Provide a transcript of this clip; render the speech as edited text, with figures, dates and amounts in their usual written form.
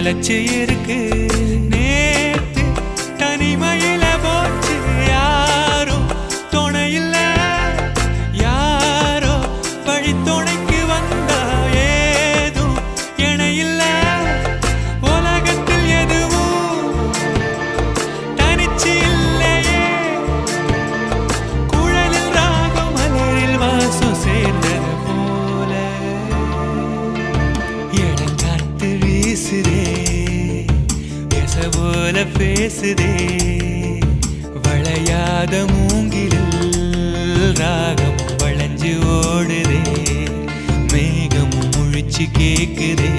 நிலச்சி இருக்கு. நேத்து தனிமையில போச்சு யாரும் துணையில்ல, யாரோ வழித்துணைக்கு வந்தா ஏதும் இணையில்ல. உலகத்தில் எதுவும் தனிச்சு இல்லையே, குழலில் ராகம் மலரில் வாசம் சேர்ந்தது போல. இடங்காத்து வீசுதே, பேச போல பேசுதே, வளையாத மூங்கிலில் ராகம் வளைஞ்சு ஓடுதே, மேகமும் முழிச்சு கேக்குதே.